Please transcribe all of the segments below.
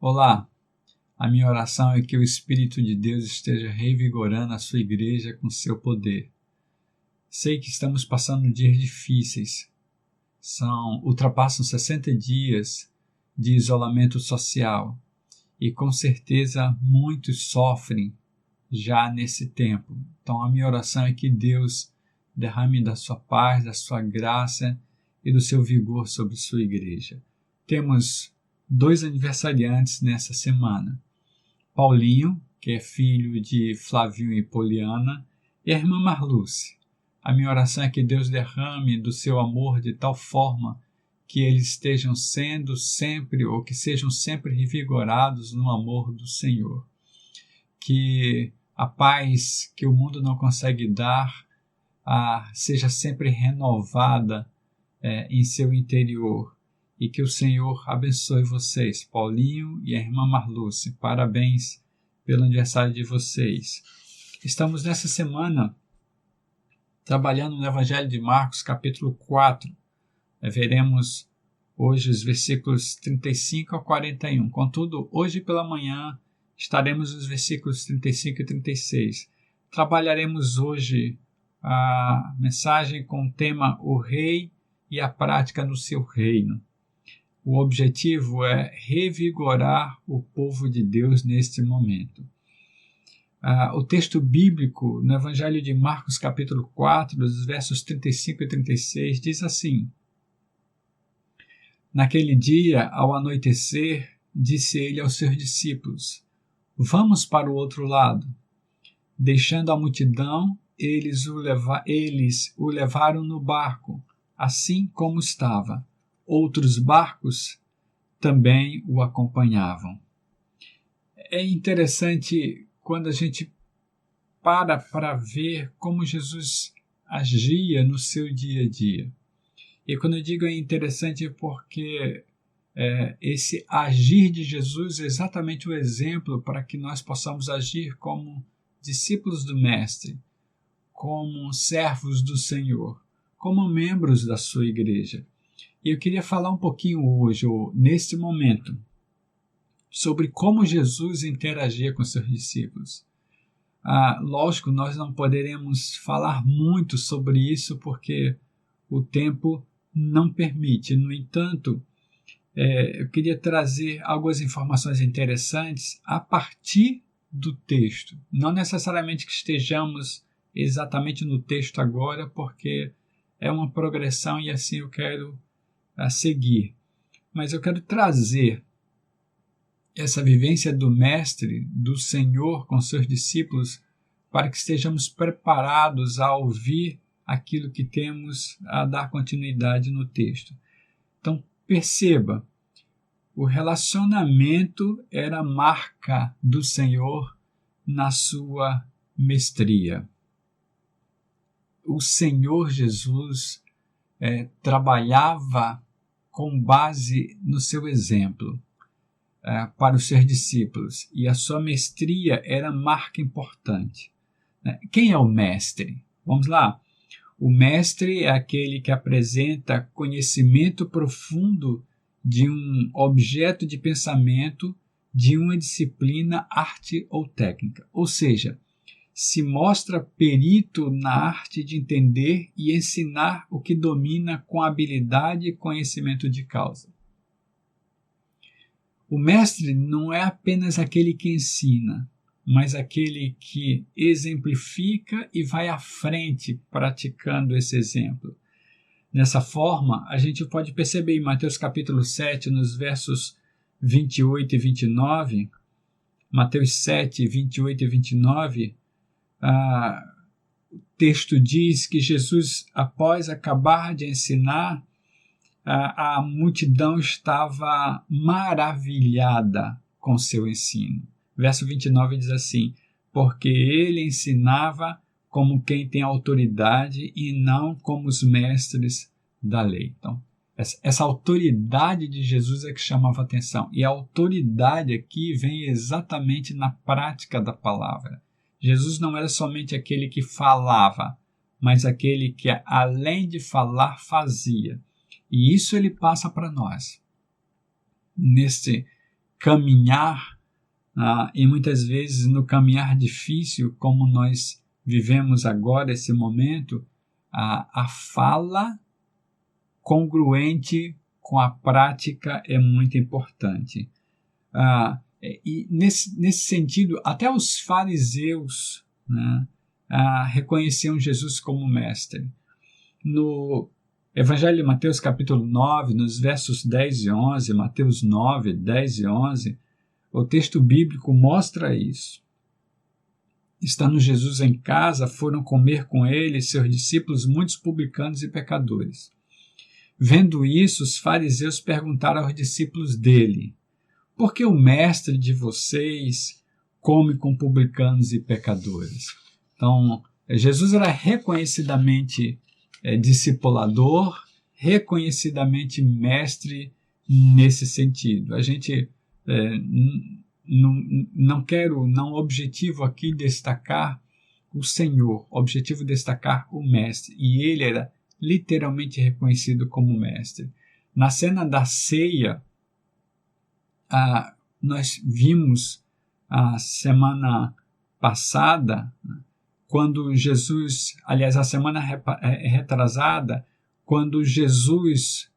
Olá, a minha oração é que o Espírito de Deus esteja revigorando a sua igreja com seu poder. Sei que estamos passando dias difíceis. Ultrapassam 60 dias de isolamento social e com certeza muitos sofrem já nesse tempo. Então a minha oração é que Deus derrame da sua paz, da sua graça e do seu vigor sobre sua igreja. Temos 2 aniversariantes nessa semana. Paulinho, que é filho de Flavinho e Poliana, e a irmã Marluce. A minha oração é que Deus derrame do seu amor de tal forma que eles estejam sendo sempre, ou que sejam sempre revigorados no amor do Senhor. Que a paz que o mundo não consegue dar seja sempre renovada em seu interior. E que o Senhor abençoe vocês, Paulinho e a irmã Marluce. Parabéns pelo aniversário de vocês. Estamos nessa semana trabalhando no Evangelho de Marcos, capítulo 4. Veremos hoje os versículos 35 a 41. Contudo, hoje pela manhã estaremos nos versículos 35 e 36. Trabalharemos hoje a mensagem com o tema O Rei e a Prática no seu Reino. O objetivo é revigorar o povo de Deus neste momento. O texto bíblico no Evangelho de Marcos, capítulo 4, dos versos 35 e 36, diz assim: Naquele dia, ao anoitecer, disse ele aos seus discípulos: Vamos para o outro lado. Deixando a multidão, eles o levaram no barco, assim como estava. Outros barcos também o acompanhavam. É interessante quando a gente para ver como Jesus agia no seu dia a dia. E quando eu digo é interessante porque esse agir de Jesus é exatamente o exemplo para que nós possamos agir como discípulos do Mestre, como servos do Senhor, como membros da sua igreja. E eu queria falar um pouquinho hoje, ou neste momento, sobre como Jesus interagia com seus discípulos. Lógico, nós não poderemos falar muito sobre isso porque o tempo não permite. No entanto, eu queria trazer algumas informações interessantes a partir do texto. Não necessariamente que estejamos exatamente no texto agora, porque é uma progressão e assim eu quero a seguir. Mas eu quero trazer essa vivência do Mestre, do Senhor com seus discípulos, para que estejamos preparados a ouvir aquilo que temos a dar continuidade no texto. Então, perceba, o relacionamento era a marca do Senhor na sua mestria. O Senhor Jesus trabalhava com base no seu exemplo para os seus discípulos, e a sua mestria era marca importante. Quem é o mestre? Vamos lá. O mestre é aquele que apresenta conhecimento profundo de um objeto de pensamento, de uma disciplina, arte ou técnica. Ou seja, se mostra perito na arte de entender e ensinar o que domina com habilidade e conhecimento de causa. O mestre não é apenas aquele que ensina, mas aquele que exemplifica e vai à frente praticando esse exemplo. Dessa forma, a gente pode perceber em Mateus capítulo 7, nos versos 28 e 29, Mateus 7, 28 e 29, o texto diz que Jesus, após acabar de ensinar, a multidão estava maravilhada com seu ensino. Verso 29 diz assim: porque ele ensinava como quem tem autoridade e não como os mestres da lei. Então, essa autoridade de Jesus é que chamava atenção. E a autoridade aqui vem exatamente na prática da palavra. Jesus não era somente aquele que falava, mas aquele que, além de falar, fazia. E isso ele passa para nós. Neste caminhar, e muitas vezes no caminhar difícil, como nós vivemos agora, esse momento, a fala congruente com a prática é muito importante. E nesse sentido, até os fariseus, né, reconheciam Jesus como mestre. No Evangelho de Mateus, capítulo 9, nos versos 10 e 11, Mateus 9, 10 e 11, o texto bíblico mostra isso. Estando Jesus em casa, foram comer com ele e seus discípulos muitos publicanos e pecadores. Vendo isso, os fariseus perguntaram aos discípulos dele: por que o mestre de vocês come com publicanos e pecadores? Então, Jesus era reconhecidamente discipulador, reconhecidamente mestre nesse sentido. A gente não objetivo aqui destacar o Senhor, objetivo destacar o mestre, e ele era literalmente reconhecido como mestre. Na cena da ceia, nós vimos a semana passada, quando Jesus, aliás, a semana retrasada, quando Jesus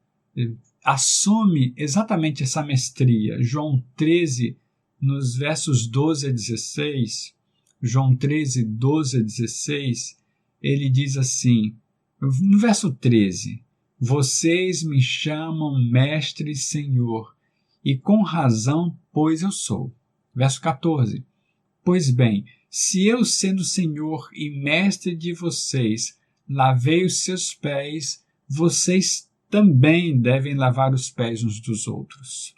assume exatamente essa mestria. João 13, nos versos 12 a 16, João 13, 12 a 16, ele diz assim, no verso 13, vocês me chamam mestre e senhor, e com razão, pois eu sou. Verso 14, pois bem, se eu, sendo senhor e mestre de vocês, lavei os seus pés, vocês também devem lavar os pés uns dos outros.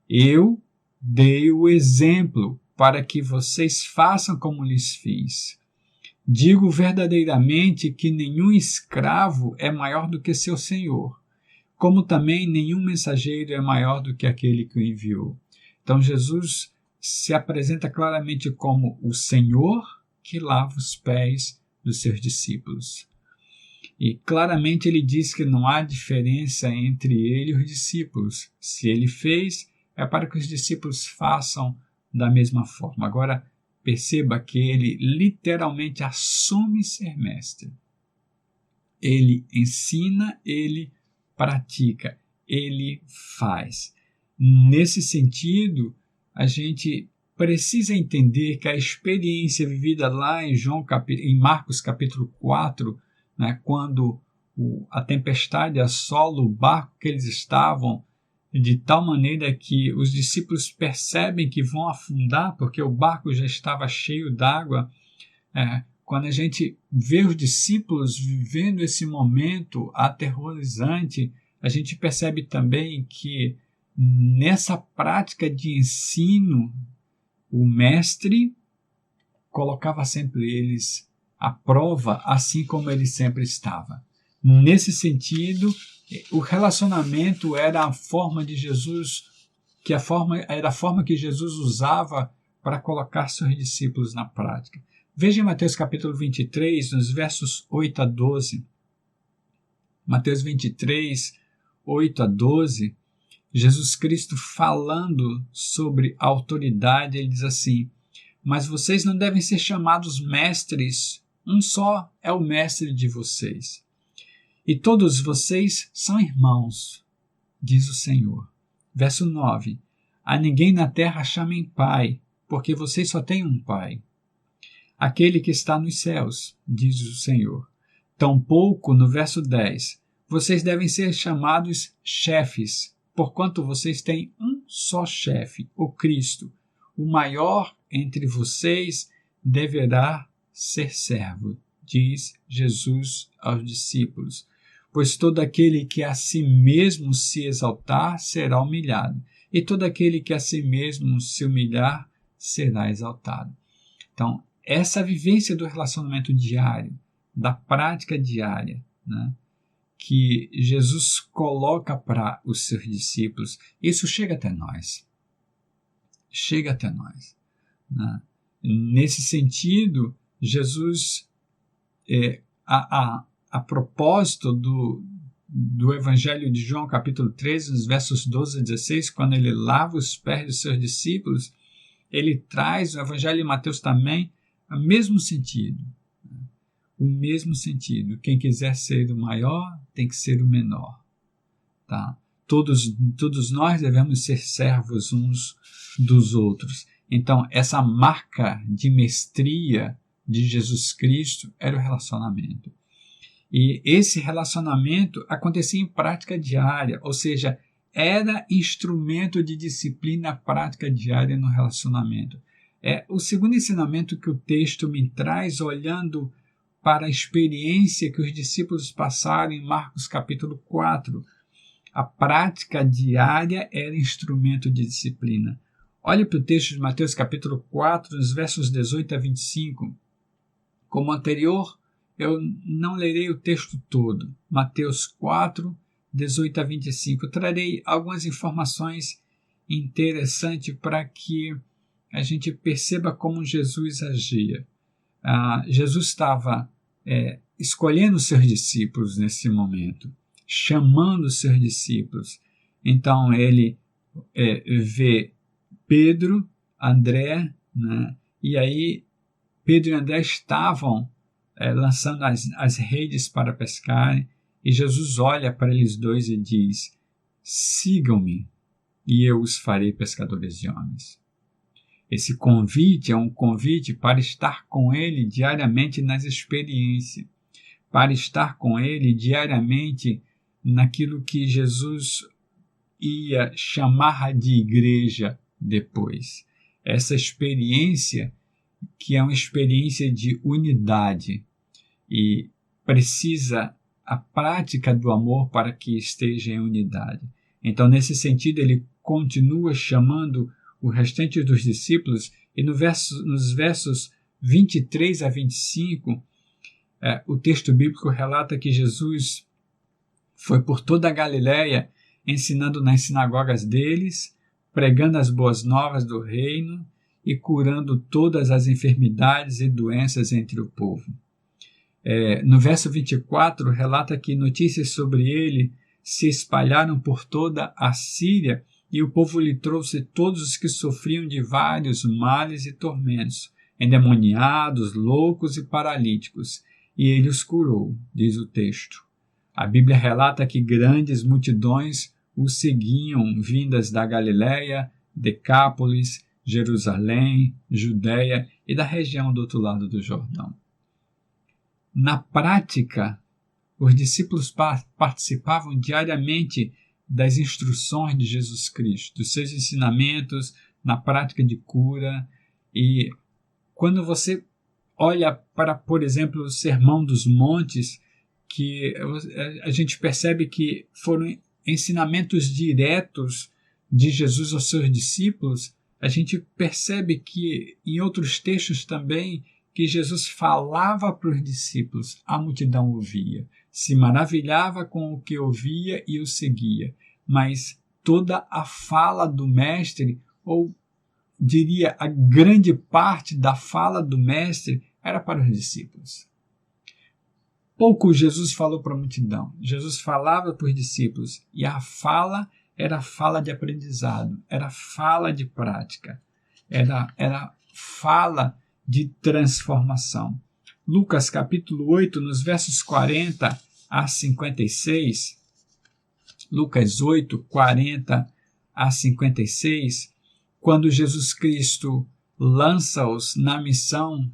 Eu dei o exemplo para que vocês façam como lhes fiz. Digo verdadeiramente que nenhum escravo é maior do que seu senhor, como também nenhum mensageiro é maior do que aquele que o enviou. Então Jesus se apresenta claramente como o Senhor que lava os pés dos seus discípulos. E claramente ele diz que não há diferença entre ele e os discípulos. Se ele fez, é para que os discípulos façam da mesma forma. Agora, perceba que ele literalmente assume ser mestre. Ele ensina, ele pratica, ele faz. Nesse sentido, a gente precisa entender que a experiência vivida lá em Marcos capítulo 4, né, quando a tempestade assola o barco que eles estavam, de tal maneira que os discípulos percebem que vão afundar, porque o barco já estava cheio d'água. Quando a gente vê os discípulos vivendo esse momento aterrorizante, a gente percebe também que nessa prática de ensino, o mestre colocava sempre eles à prova, assim como ele sempre estava. Nesse sentido, o relacionamento era a forma de Jesus, era a forma que Jesus usava para colocar seus discípulos na prática. Veja em Mateus capítulo 23, nos versos 8 a 12. Mateus 23, 8 a 12, Jesus Cristo falando sobre a autoridade, ele diz assim, mas vocês não devem ser chamados mestres, um só é o mestre de vocês. E todos vocês são irmãos, diz o Senhor. Verso 9, a ninguém na terra chamem pai, porque vocês só têm um pai. Aquele que está nos céus, diz o Senhor. Tampouco, no verso 10, vocês devem ser chamados chefes, porquanto vocês têm um só chefe, o Cristo. O maior entre vocês deverá ser servo, diz Jesus aos discípulos. Pois todo aquele que a si mesmo se exaltar será humilhado, e todo aquele que a si mesmo se humilhar será exaltado. Então, essa vivência do relacionamento diário, da prática diária, né, que Jesus coloca para os seus discípulos, isso chega até nós. Chega até nós. Né? Nesse sentido, Jesus, a propósito do Evangelho de João, capítulo 13, nos versos 12 a 16, quando ele lava os pés dos seus discípulos, ele traz, o Evangelho de Mateus também, o mesmo sentido. O mesmo sentido. Quem quiser ser o maior, tem que ser o menor. Tá? Todos nós devemos ser servos uns dos outros. Então, essa marca de mestria de Jesus Cristo era o relacionamento. E esse relacionamento acontecia em prática diária, ou seja, era instrumento de disciplina prática diária no relacionamento. É o segundo ensinamento que o texto me traz, olhando para a experiência que os discípulos passaram em Marcos capítulo 4. A prática diária era instrumento de disciplina. Olhe para o texto de Mateus capítulo 4, nos versos 18 a 25. Como anterior, eu não lerei o texto todo. Mateus 4, 18 a 25. Trarei algumas informações interessantes para que a gente perceba como Jesus agia. Jesus estava escolhendo os seus discípulos nesse momento, chamando os seus discípulos. Então ele vê Pedro, André, né? E aí Pedro e André estavam lançando as redes para pescarem, e Jesus olha para eles dois e diz: sigam-me e eu os farei pescadores de homens. Esse convite é um convite para estar com ele diariamente nas experiências, para estar com ele diariamente naquilo que Jesus ia chamar de igreja depois. Essa experiência que é uma experiência de unidade e precisa a prática do amor para que esteja em unidade. Então, nesse sentido, ele continua chamando o restante dos discípulos, e nos versos 23 a 25, o texto bíblico relata que Jesus foi por toda a Galiléia, ensinando nas sinagogas deles, pregando as boas novas do reino e curando todas as enfermidades e doenças entre o povo. No verso 24, relata que notícias sobre ele se espalharam por toda a Síria, e o povo lhe trouxe todos os que sofriam de vários males e tormentos, endemoniados, loucos e paralíticos, e ele os curou, diz o texto. A Bíblia relata que grandes multidões o seguiam, vindas da Galiléia, Decápolis, Jerusalém, Judéia e da região do outro lado do Jordão. Na prática, os discípulos participavam diariamente das instruções de Jesus Cristo, dos seus ensinamentos na prática de cura. E quando você olha para, por exemplo, o Sermão dos Montes, que a gente percebe que foram ensinamentos diretos de Jesus aos seus discípulos, a gente percebe que em outros textos também que Jesus falava para os discípulos, a multidão ouvia, se maravilhava com o que ouvia e o seguia. Mas toda a fala do mestre, ou diria a grande parte da fala do mestre, era para os discípulos. Pouco Jesus falou para a multidão. Jesus falava para os discípulos, e a fala era fala de aprendizado, era fala de prática, era fala de transformação. Lucas capítulo 8, nos versos 40 a 56, Lucas 8, 40 a 56, quando Jesus Cristo lança-os na missão,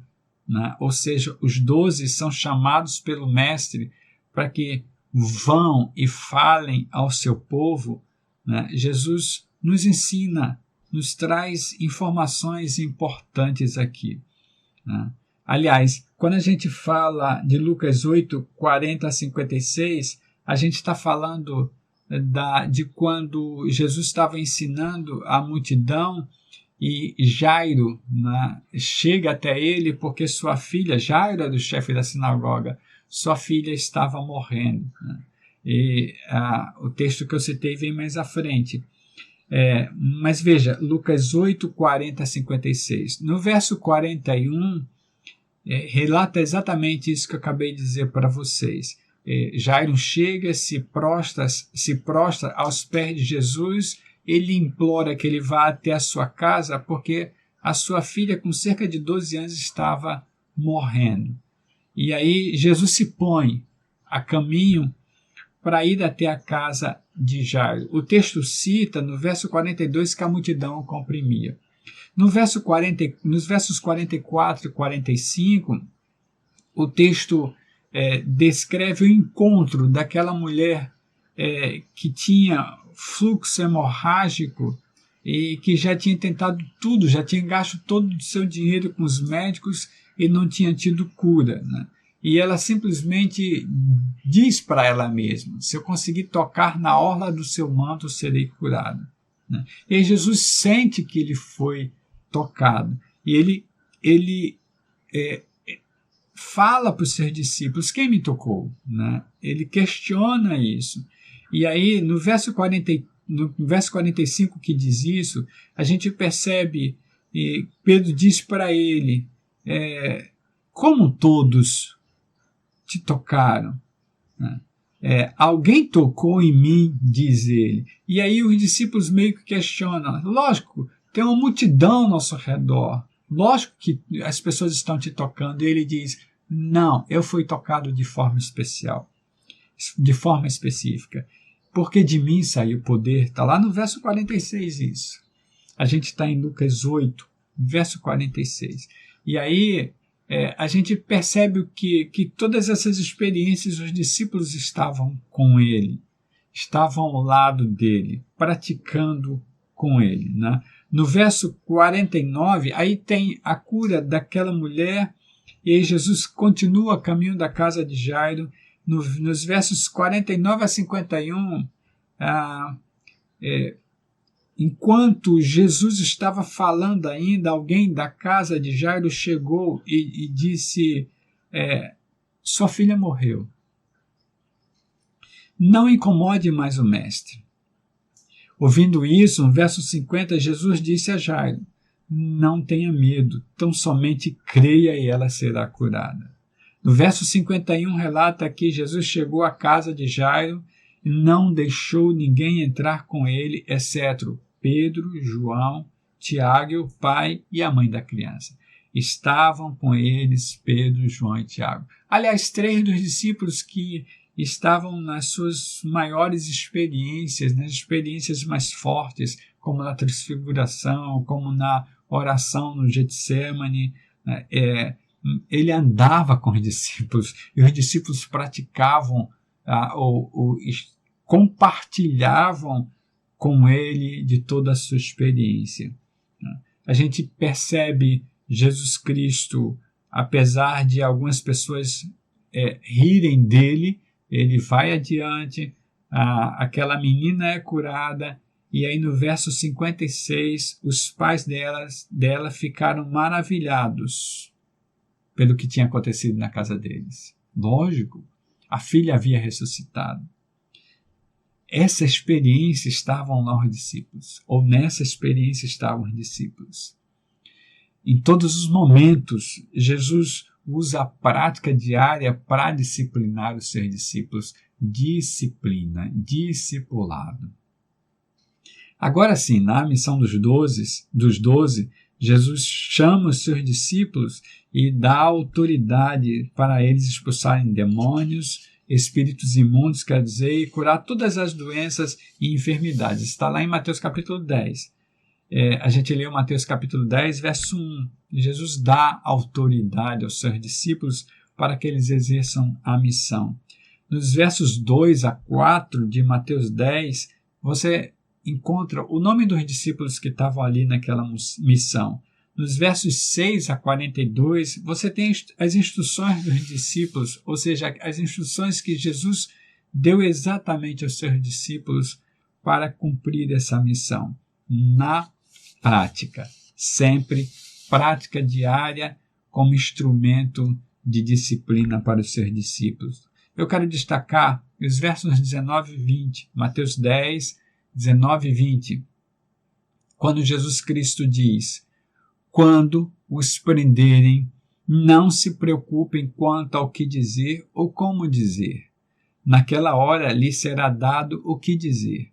né? Ou seja, os 12 são chamados pelo Mestre para que vão e falem ao seu povo, né? Jesus nos ensina, nos traz informações importantes aqui, né? Aliás, quando a gente fala de Lucas 8, 40 a 56, a gente está falando de quando Jesus estava ensinando a multidão e Jairo, né, chega até ele porque sua filha, Jairo era do chefe da sinagoga, sua filha estava morrendo, né? E o texto que eu citei vem mais à frente. Mas veja, Lucas 8, 40 a 56. No verso 41, relata exatamente isso que eu acabei de dizer para vocês. Jairo chega, se prostra aos pés de Jesus, ele implora que ele vá até a sua casa, porque a sua filha, com cerca de 12 anos, estava morrendo. E aí Jesus se põe a caminho para ir até a casa de Jairo. O texto cita, no verso 42, que a multidão o comprimia. Nos versos 44 e 45, o texto descreve o encontro daquela mulher que tinha fluxo hemorrágico e que já tinha tentado tudo, já tinha gasto todo o seu dinheiro com os médicos e não tinha tido cura, né? E ela simplesmente diz para ela mesma: se eu conseguir tocar na orla do seu manto, serei curada, né? E Jesus sente que ele foi tocado. E ele fala para os seus discípulos: quem me tocou? Né? Ele questiona isso. E aí, no verso 45 que diz isso, a gente percebe, Pedro diz para ele, como todos te tocaram? Né? Alguém tocou em mim, diz ele. E aí os discípulos meio que questionam. Lógico, tem uma multidão ao nosso redor. Lógico que as pessoas estão te tocando. E ele diz: não, eu fui tocado de forma especial, de forma específica. Porque de mim saiu o poder. Está lá no verso 46 isso. A gente está em Lucas 8, verso 46. E aí a gente percebe que todas essas experiências os discípulos estavam com ele, estavam ao lado dele, praticando com ele, né? No verso 49, aí tem a cura daquela mulher, e aí Jesus continua a caminho da casa de Jairo. Nos versos 49 a 51, enquanto Jesus estava falando ainda, alguém da casa de Jairo chegou e disse: sua filha morreu. Não incomode mais o mestre. Ouvindo isso, no verso 50, Jesus disse a Jairo: não tenha medo, tão somente creia e ela será curada. No verso 51 relata que Jesus chegou à casa de Jairo e não deixou ninguém entrar com ele, exceto Pedro, João, Tiago, o pai e a mãe da criança. Estavam com eles Pedro, João e Tiago. Aliás, 3 dos discípulos que estavam nas suas maiores experiências, nas experiências mais fortes, como na transfiguração, como na oração no Getsemane. Ele andava com os discípulos e os discípulos praticavam compartilhavam com ele de toda a sua experiência. A gente percebe Jesus Cristo, apesar de algumas pessoas rirem dele, ele vai adiante, aquela menina é curada, e aí no verso 56, os pais dela ficaram maravilhados pelo que tinha acontecido na casa deles. Lógico, a filha havia ressuscitado. Essa experiência estavam lá os discípulos, ou nessa experiência estavam os discípulos. Em todos os momentos, Jesus usa a prática diária para disciplinar os seus discípulos. Disciplina, discipulado. Agora sim, na missão dos 12, Jesus chama os seus discípulos e dá autoridade para eles expulsarem demônios, espíritos imundos, quer dizer, e curar todas as doenças e enfermidades. Está lá em Mateus capítulo 10. A gente leu Mateus capítulo 10, verso 1. Jesus dá autoridade aos seus discípulos para que eles exerçam a missão. Nos versos 2 a 4 de Mateus 10, você encontra o nome dos discípulos que estavam ali naquela missão. Nos versos 6 a 42, você tem as instruções dos discípulos, ou seja, as instruções que Jesus deu exatamente aos seus discípulos para cumprir essa missão. Na prática, sempre prática diária como instrumento de disciplina para os seus discípulos. Eu quero destacar os versos 19 e 20, Mateus 10, 19 e 20, quando Jesus Cristo diz: quando os prenderem, não se preocupem quanto ao que dizer ou como dizer, naquela hora lhe será dado o que dizer.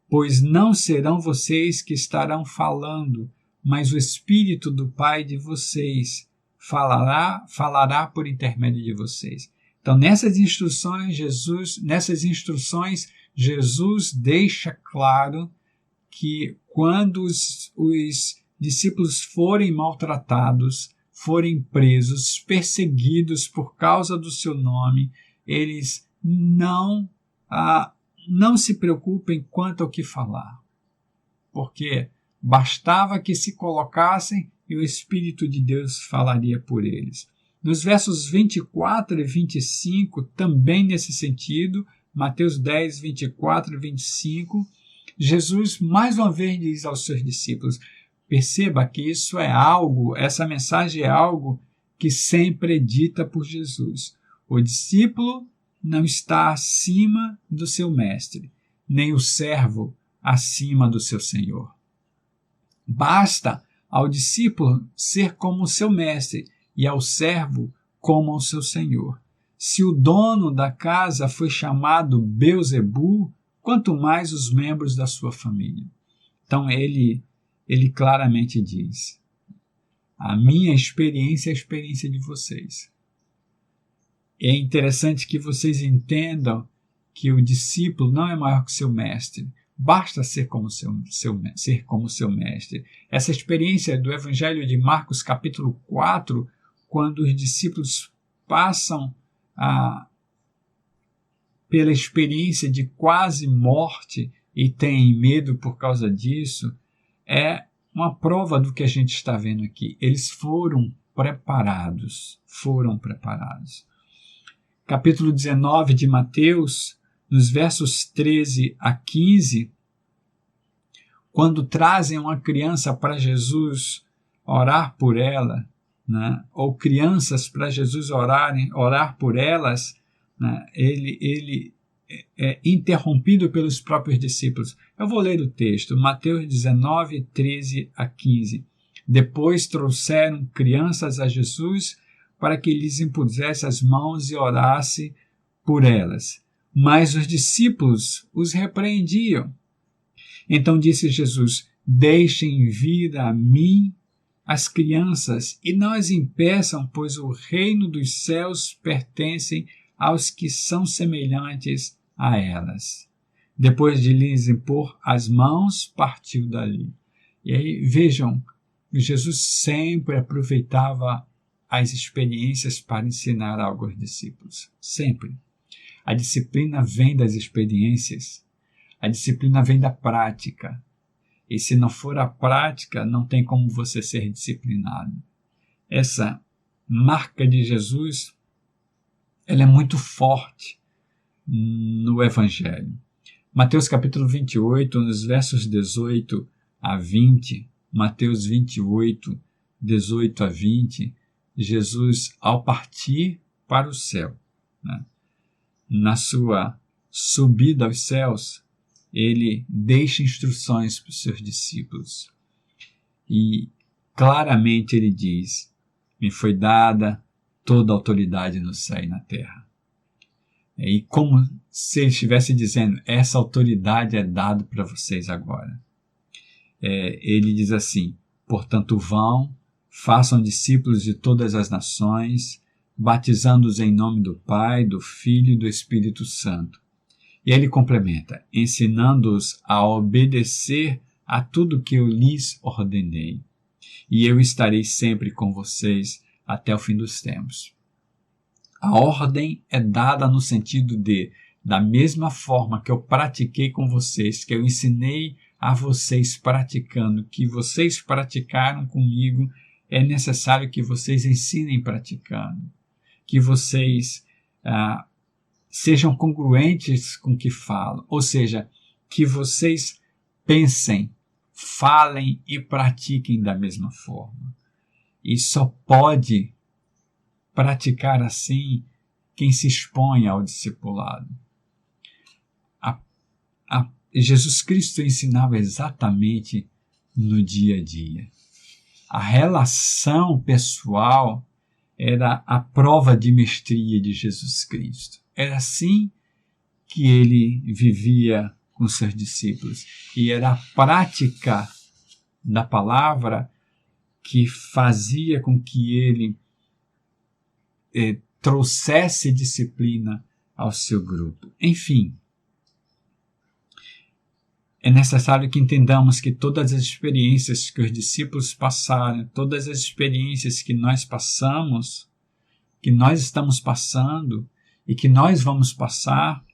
Pois não serão vocês que estarão falando, mas o Espírito do Pai de vocês falará por intermédio de vocês. Então, nessas instruções, Jesus deixa claro que quando os discípulos forem maltratados, forem presos, perseguidos por causa do seu nome, eles não se preocupem quanto ao que falar, porque bastava que se colocassem e o Espírito de Deus falaria por eles. Nos versos 24 e 25, também nesse sentido, Mateus 10, 24 e 25, Jesus mais uma vez diz aos seus discípulos, perceba que essa mensagem é algo que sempre é dita por Jesus. O discípulo não está acima do seu mestre, nem o servo acima do seu senhor. Basta ao discípulo ser como o seu mestre e ao servo como ao seu senhor. Se o dono da casa foi chamado Beelzebu, quanto mais os membros da sua família. Então ele claramente diz, a minha experiência é a experiência de vocês. É interessante que vocês entendam que o discípulo não é maior que seu mestre. Basta ser como seu mestre. Essa experiência do Evangelho de Marcos, capítulo 4, quando os discípulos passam pela experiência de quase morte e têm medo por causa disso, é uma prova do que a gente está vendo aqui. Eles foram preparados. Capítulo 19 de Mateus, nos versos 13 a 15, quando trazem uma criança para Jesus orar por ela, né, ou crianças para Jesus orar por elas, né, ele é interrompido pelos próprios discípulos. Eu vou ler o texto, Mateus 19, 13 a 15. Depois trouxeram crianças a Jesus para que lhes impusesse as mãos e orasse por elas. Mas os discípulos os repreendiam. Então disse Jesus, deixem vir a mim as crianças e não as impeçam, pois o reino dos céus pertence aos que são semelhantes a elas. Depois de lhes impor as mãos, partiu dali. E aí, vejam, Jesus sempre aproveitava as experiências para ensinar algo aos discípulos. Sempre. A disciplina vem das experiências. A disciplina vem da prática. E se não for a prática, não tem como você ser disciplinado. Essa marca de Jesus, ela é muito forte no Evangelho. Mateus capítulo 28, nos versos 18 a 20, Mateus 28, 18 a 20, Jesus, ao partir para o céu, né, na sua subida aos céus, ele deixa instruções para os seus discípulos. E claramente ele diz, me foi dada toda a autoridade no céu e na terra. E como se ele estivesse dizendo, essa autoridade é dada para vocês agora. Ele diz assim, portanto vão, façam discípulos de todas as nações, batizando-os em nome do Pai, do Filho e do Espírito Santo. E ele complementa, ensinando-os a obedecer a tudo que eu lhes ordenei. E eu estarei sempre com vocês até o fim dos tempos. A ordem é dada no sentido de, da mesma forma que eu pratiquei com vocês, que eu ensinei a vocês praticando, que vocês praticaram comigo, é necessário que vocês ensinem praticando, que vocês sejam congruentes com o que falam, ou seja, que vocês pensem, falem e pratiquem da mesma forma. E só pode praticar assim quem se expõe ao discipulado. Jesus Cristo ensinava exatamente no dia a dia. A relação pessoal era a prova de mestria de Jesus Cristo. Era assim que ele vivia com seus discípulos. E era a prática da palavra que fazia com que ele trouxesse disciplina ao seu grupo. Enfim, é necessário que entendamos que todas as experiências que os discípulos passaram, todas as experiências que nós passamos, que nós estamos passando e que nós vamos passar,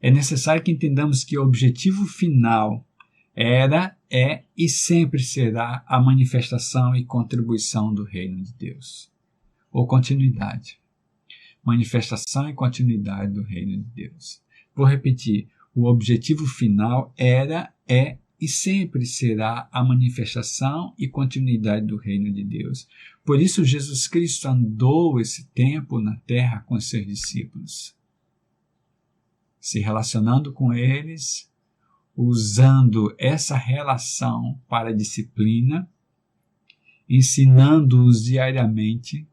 é necessário que entendamos que o objetivo final era, é e sempre será a manifestação e contribuição do reino de Deus. Ou continuidade. Manifestação e continuidade do reino de Deus. Vou repetir. O objetivo final era, é e sempre será a manifestação e continuidade do reino de Deus. Por isso, Jesus Cristo andou esse tempo na terra com seus discípulos, se relacionando com eles, usando essa relação para a disciplina, ensinando-os diariamente,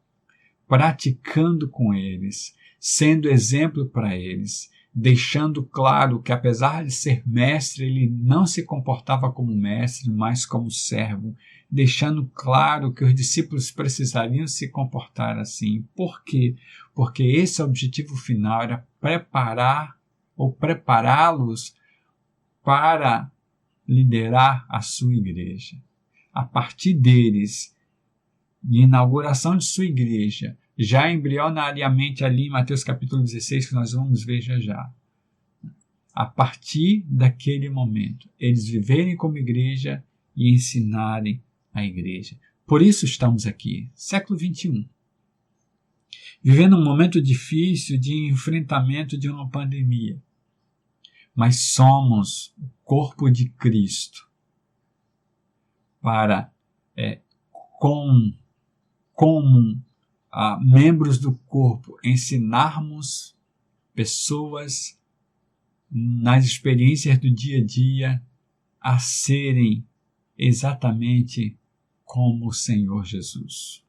praticando com eles, sendo exemplo para eles, deixando claro que, apesar de ser mestre, ele não se comportava como mestre, mas como servo, deixando claro que os discípulos precisariam se comportar assim. Por quê? Porque esse objetivo final era prepará-los para liderar a sua igreja. A partir deles, de inauguração de sua igreja, já embrionariamente ali em Mateus capítulo 16, que nós vamos ver já. A partir daquele momento, eles viverem como igreja e ensinarem a igreja. Por isso estamos aqui, século 21. Vivendo um momento difícil de enfrentamento de uma pandemia. Mas somos o corpo de Cristo para, como membros do corpo, ensinarmos pessoas nas experiências do dia a dia a serem exatamente como o Senhor Jesus.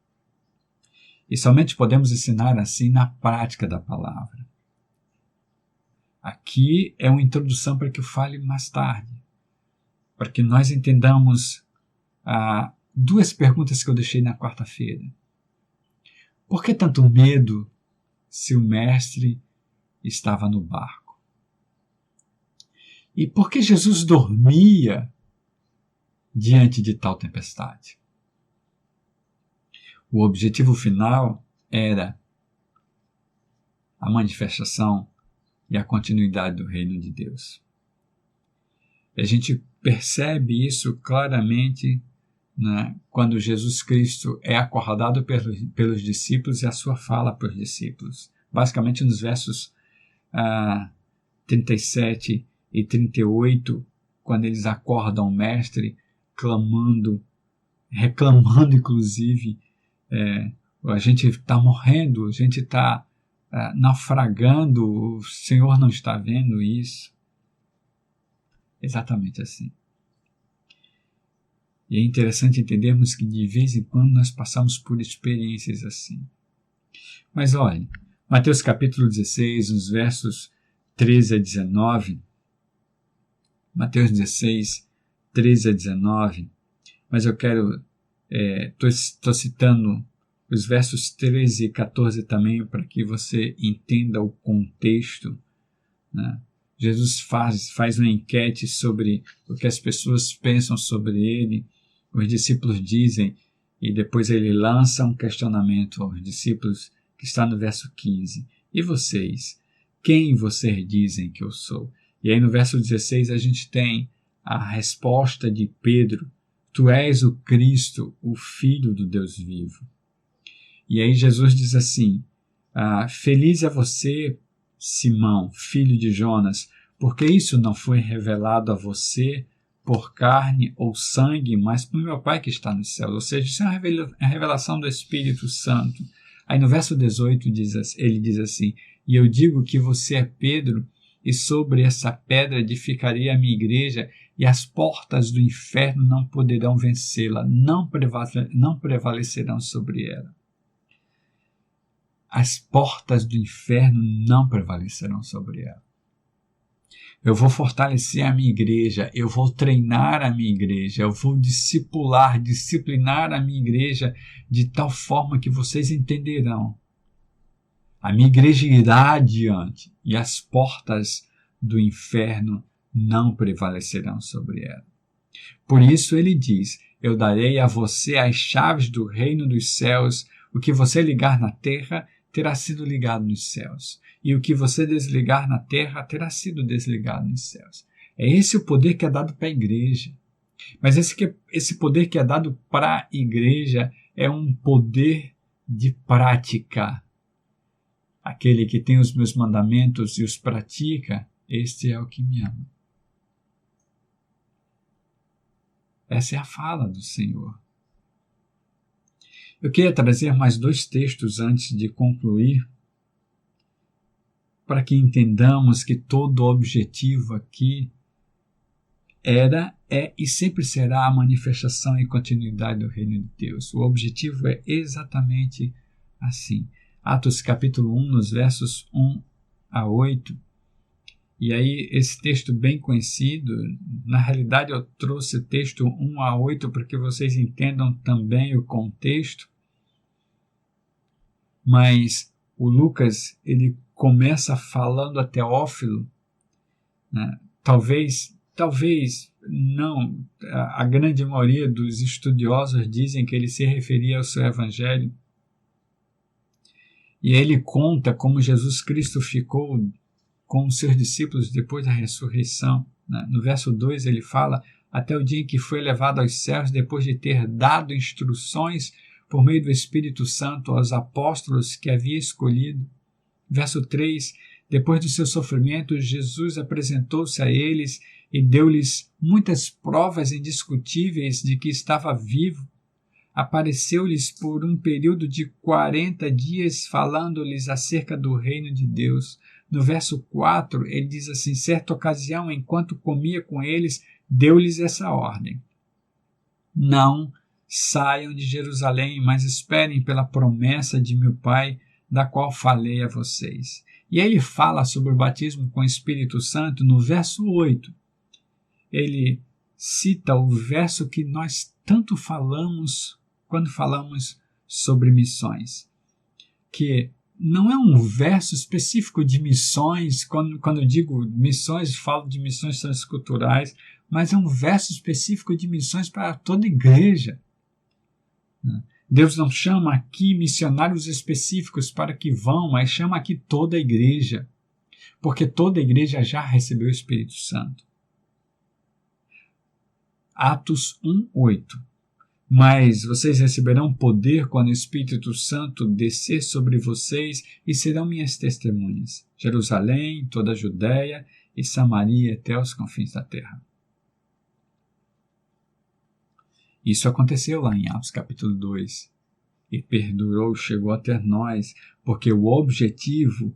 E somente podemos ensinar assim na prática da palavra. Aqui é uma introdução para que eu fale mais tarde, para que nós entendamos duas perguntas que eu deixei na quarta-feira. Por que tanto medo se o mestre estava no barco? E por que Jesus dormia diante de tal tempestade? O objetivo final era a manifestação e a continuidade do reino de Deus. E a gente percebe isso claramente, né, quando Jesus Cristo é acordado pelos discípulos e a sua fala para os discípulos. Basicamente nos versos 37 e 38, quando eles acordam o mestre, reclamando inclusive, a gente está morrendo, a gente está naufragando, o Senhor não está vendo isso. Exatamente assim. E é interessante entendermos que de vez em quando nós passamos por experiências assim. Mas olha, Mateus capítulo 16, nos versos 13 a 19, Mateus 16, 13 a 19, mas eu quero, estou citando os versos 13 e 14 também para que você entenda o contexto, né? Jesus faz uma enquete sobre o que as pessoas pensam sobre ele, os discípulos dizem, e depois ele lança um questionamento aos discípulos, que está no verso 15. E vocês? Quem vocês dizem que eu sou? E aí no verso 16 a gente tem a resposta de Pedro: Tu és o Cristo, o Filho do Deus vivo. E aí Jesus diz assim: Feliz é você, Simão, filho de Jonas, porque isso não foi revelado a você por carne ou sangue, mas por meu Pai que está no céu. Ou seja, isso é uma revelação do Espírito Santo. Aí no verso 18 ele diz assim: E eu digo que você é Pedro, e sobre essa pedra edificarei a minha igreja, e as portas do inferno não poderão vencê-la, não prevalecerão sobre ela. As portas do inferno não prevalecerão sobre ela. Eu vou fortalecer a minha igreja, eu vou treinar a minha igreja, eu vou disciplinar a minha igreja de tal forma que vocês entenderão. A minha igreja irá adiante e as portas do inferno não prevalecerão sobre ela. Por isso ele diz: eu darei a você as chaves do reino dos céus, o que você ligar na terra terá sido ligado nos céus, e o que você desligar na terra terá sido desligado nos céus. É esse o poder que é dado para a igreja. Mas esse poder que é dado para a igreja é um poder de prática. Aquele que tem os meus mandamentos e os pratica, este é o que me ama. Essa é a fala do Senhor. Eu queria trazer mais 2 textos antes de concluir, para que entendamos que todo o objetivo aqui era, é e sempre será a manifestação e continuidade do reino de Deus. O objetivo é exatamente assim. Atos capítulo 1, nos versos 1 a 8. E aí, esse texto bem conhecido, na realidade eu trouxe o texto 1 a 8 para que vocês entendam também o contexto. Mas o Lucas, ele começa falando a Teófilo, né? Talvez não, a grande maioria dos estudiosos dizem que ele se referia ao seu evangelho. E ele conta como Jesus Cristo ficou com os seus discípulos depois da ressurreição. No verso 2 ele fala: até o dia em que foi levado aos céus, depois de ter dado instruções por meio do Espírito Santo aos apóstolos que havia escolhido. Verso 3, depois do seu sofrimento, Jesus apresentou-se a eles e deu-lhes muitas provas indiscutíveis de que estava vivo. Apareceu-lhes por um período de 40 dias, falando-lhes acerca do reino de Deus. No verso 4, ele diz assim: certa ocasião, enquanto comia com eles, deu-lhes essa ordem: não saiam de Jerusalém, mas esperem pela promessa de meu Pai, da qual falei a vocês. E aí ele fala sobre o batismo com o Espírito Santo no verso 8. Ele cita o verso que nós tanto falamos quando falamos sobre missões, que não é um verso específico de missões. Quando eu digo missões, falo de missões transculturais, mas é um verso específico de missões para toda igreja. Deus não chama aqui missionários específicos para que vão, mas chama aqui toda a igreja, porque toda a igreja já recebeu o Espírito Santo. Atos 1:8. Mas vocês receberão poder quando o Espírito Santo descer sobre vocês e serão minhas testemunhas. Jerusalém, toda a Judéia e Samaria até os confins da terra. Isso aconteceu lá em Atos capítulo 2 e perdurou, chegou até nós, porque o objetivo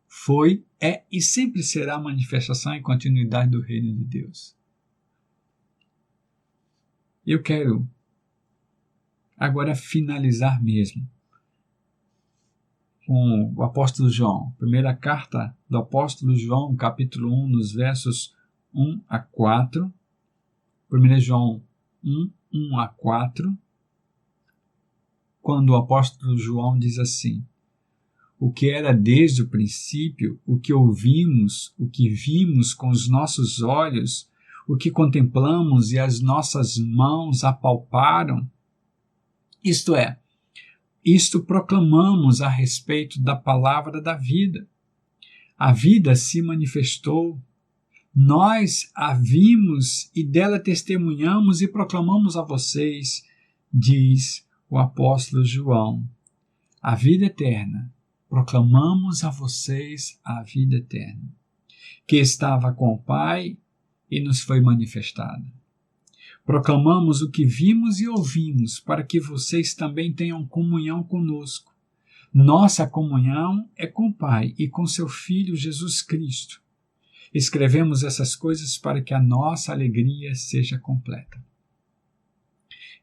foi e sempre será a manifestação e continuidade do reino de Deus. Eu quero agora finalizar mesmo com o apóstolo João. Primeira carta do apóstolo João, capítulo 1, nos versos 1 a 4. 1 João 1, 1 a 4. Quando o apóstolo João diz assim: o que era desde o princípio, o que ouvimos, o que vimos com os nossos olhos, o que contemplamos e as nossas mãos apalparam, isto é, isto proclamamos a respeito da palavra da vida. A vida se manifestou, nós a vimos e dela testemunhamos e proclamamos a vocês, diz o apóstolo João. A vida eterna, proclamamos a vocês a vida eterna, que estava com o Pai e nos foi manifestada. Proclamamos o que vimos e ouvimos, para que vocês também tenham comunhão conosco. Nossa comunhão é com o Pai e com seu Filho Jesus Cristo. Escrevemos essas coisas para que a nossa alegria seja completa.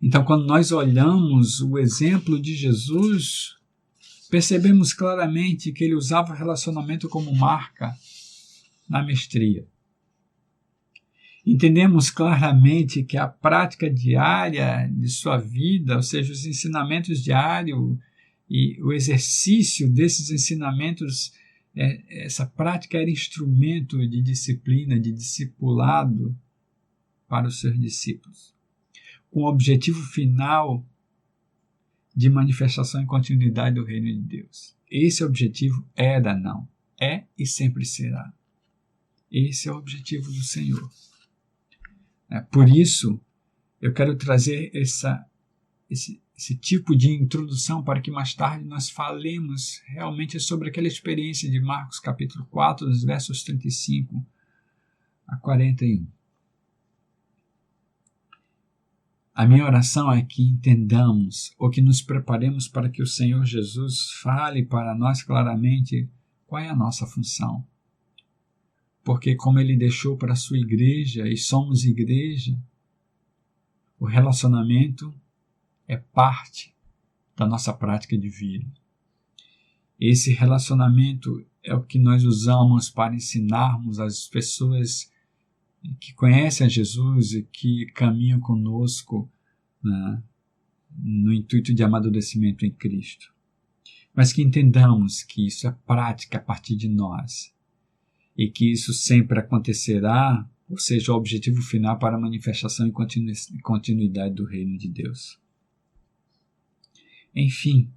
Então, quando nós olhamos o exemplo de Jesus, percebemos claramente que ele usava o relacionamento como marca. na mestria. Entendemos claramente que a prática diária de sua vida, ou seja, os ensinamentos diários e o exercício desses ensinamentos, essa prática era instrumento de disciplina, de discipulado para os seus discípulos, com o objetivo final de manifestação e continuidade do reino de Deus. Esse objetivo era, não, é e sempre será. Esse é o objetivo do Senhor. Por isso, eu quero trazer esse tipo de introdução para que mais tarde nós falemos realmente sobre aquela experiência de Marcos capítulo 4, dos versos 35 a 41. A minha oração é que entendamos ou que nos preparemos para que o Senhor Jesus fale para nós claramente qual é a nossa função. Porque como Ele deixou para a sua igreja, e somos igreja, o relacionamento é parte da nossa prática de vida. Esse relacionamento é o que nós usamos para ensinarmos as pessoas que conhecem a Jesus e que caminham conosco, né, no intuito de amadurecimento em Cristo. Mas que entendamos que isso é prática a partir de nós e que isso sempre acontecerá, ou seja, o objetivo final para a manifestação e continuidade do reino de Deus. Enfim,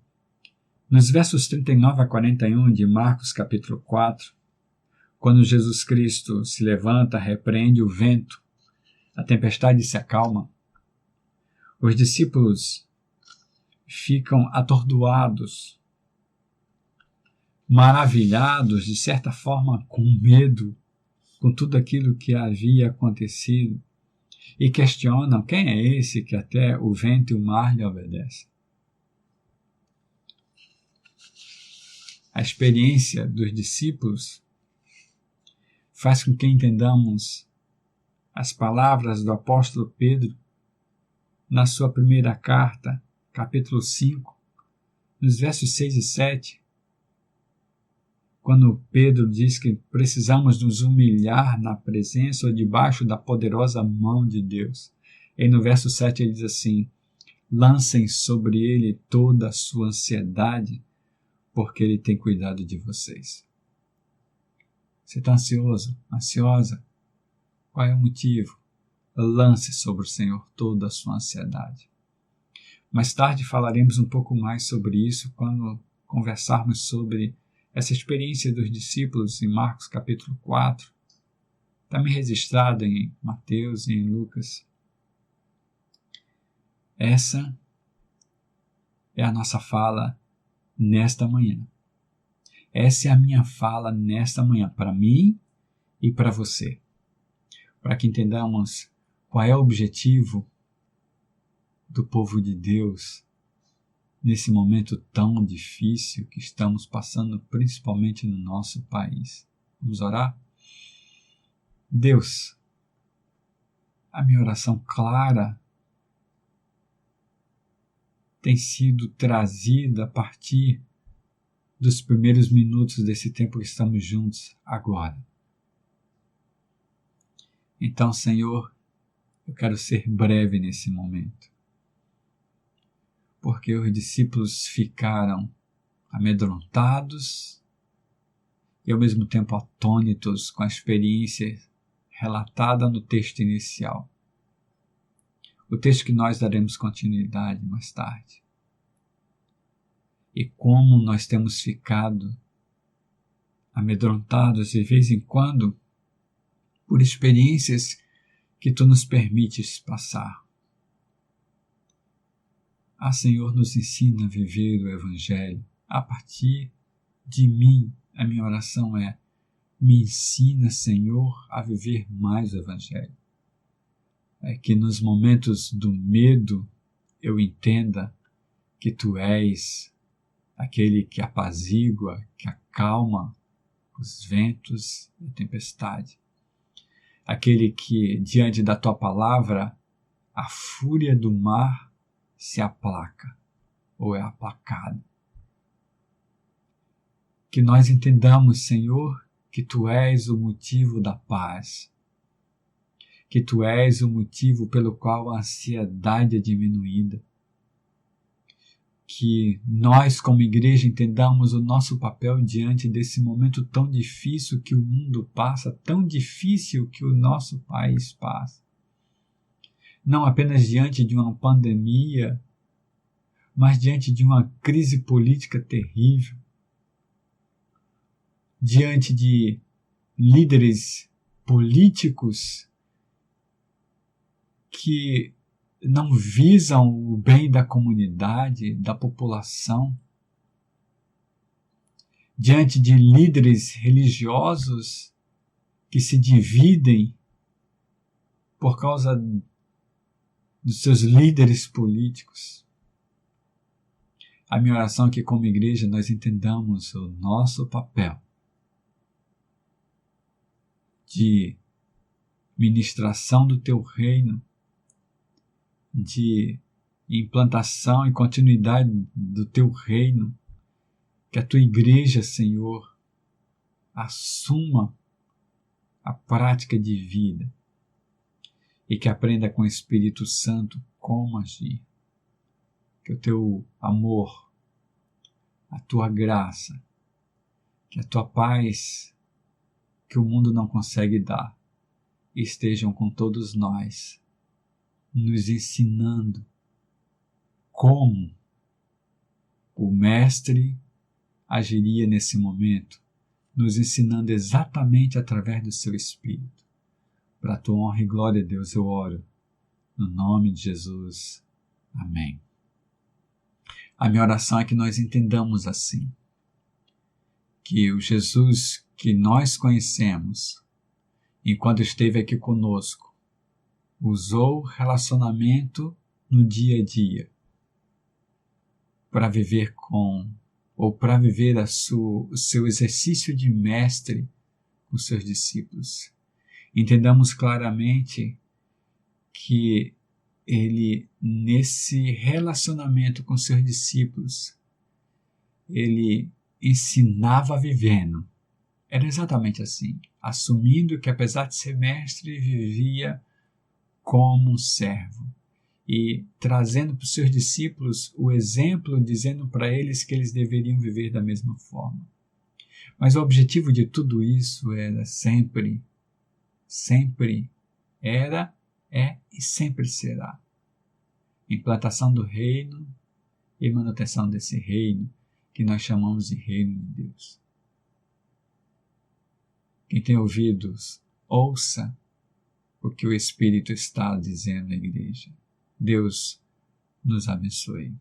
nos versos 39 a 41 de Marcos capítulo 4, quando Jesus Cristo se levanta, repreende o vento, a tempestade se acalma, os discípulos ficam atordoados, maravilhados, de certa forma com medo, com tudo aquilo que havia acontecido, e questionam quem é esse que até o vento e o mar lhe obedecem. A experiência dos discípulos faz com que entendamos as palavras do apóstolo Pedro na sua primeira carta, capítulo 5, nos versos 6 e 7, quando Pedro diz que precisamos nos humilhar na presença ou debaixo da poderosa mão de Deus. E no verso 7 ele diz assim: lancem sobre ele toda a sua ansiedade, porque ele tem cuidado de vocês. Você está ansioso? Ansiosa? Qual é o motivo? Lance sobre o Senhor toda a sua ansiedade. Mais tarde falaremos um pouco mais sobre isso quando conversarmos sobre essa experiência dos discípulos em Marcos capítulo 4, também registrada em Mateus e em Lucas. Essa é a nossa fala nesta manhã. Essa é a minha fala nesta manhã, para mim e para você, para que entendamos qual é o objetivo do povo de Deus nesse momento tão difícil que estamos passando, principalmente no nosso país. Vamos orar? Deus, a minha oração clara tem sido trazida a partir dos primeiros minutos desse tempo que estamos juntos agora. Então, Senhor, eu quero ser breve nesse momento, porque os discípulos ficaram amedrontados e ao mesmo tempo atônitos com a experiência relatada no texto inicial. O texto que nós daremos continuidade mais tarde. E como nós temos ficado amedrontados de vez em quando por experiências que Tu nos permites passar. Senhor, nos ensina a viver o Evangelho a partir de mim. A minha oração é: me ensina, Senhor, a viver mais o Evangelho. É que nos momentos do medo eu entenda que Tu és aquele que apazigua, que acalma os ventos e a tempestade. Aquele que, diante da Tua palavra, a fúria do mar se aplaca ou é aplacada. Que nós entendamos, Senhor, que Tu és o motivo da paz, que Tu és o motivo pelo qual a ansiedade é diminuída, que nós como igreja entendamos o nosso papel diante desse momento tão difícil que o mundo passa, tão difícil que o nosso país passa. Não apenas diante de uma pandemia, mas diante de uma crise política terrível, diante de líderes políticos que não visam o bem da comunidade, da população, diante de líderes religiosos que se dividem por causa dos seus líderes políticos. A minha oração é que, como igreja, nós entendamos o nosso papel de ministração do Teu reino, de implantação e continuidade do Teu reino, que a Tua igreja, Senhor, assuma a prática de vida e que aprenda com o Espírito Santo como agir. Que o Teu amor, a Tua graça, que a Tua paz, que o mundo não consegue dar, estejam com todos nós, nos ensinando como o Mestre agiria nesse momento, nos ensinando exatamente através do Seu Espírito. Para a Tua honra e glória, Deus, eu oro, no nome de Jesus. Amém. A minha oração é que nós entendamos assim, que o Jesus que nós conhecemos, enquanto esteve aqui conosco, usou relacionamento no dia a dia para viver para viver o seu exercício de mestre com seus discípulos. Entendamos claramente que ele, nesse relacionamento com seus discípulos, ele ensinava vivendo. Era exatamente assim, assumindo que, apesar de ser mestre, vivia como um servo e trazendo para os seus discípulos o exemplo, dizendo para eles que eles deveriam viver da mesma forma. Mas o objetivo de tudo isso era sempre era, é e sempre será implantação do reino e manutenção desse reino que nós chamamos de reino de Deus. Quem tem ouvidos, ouça o que o Espírito está dizendo à igreja. Deus nos abençoe.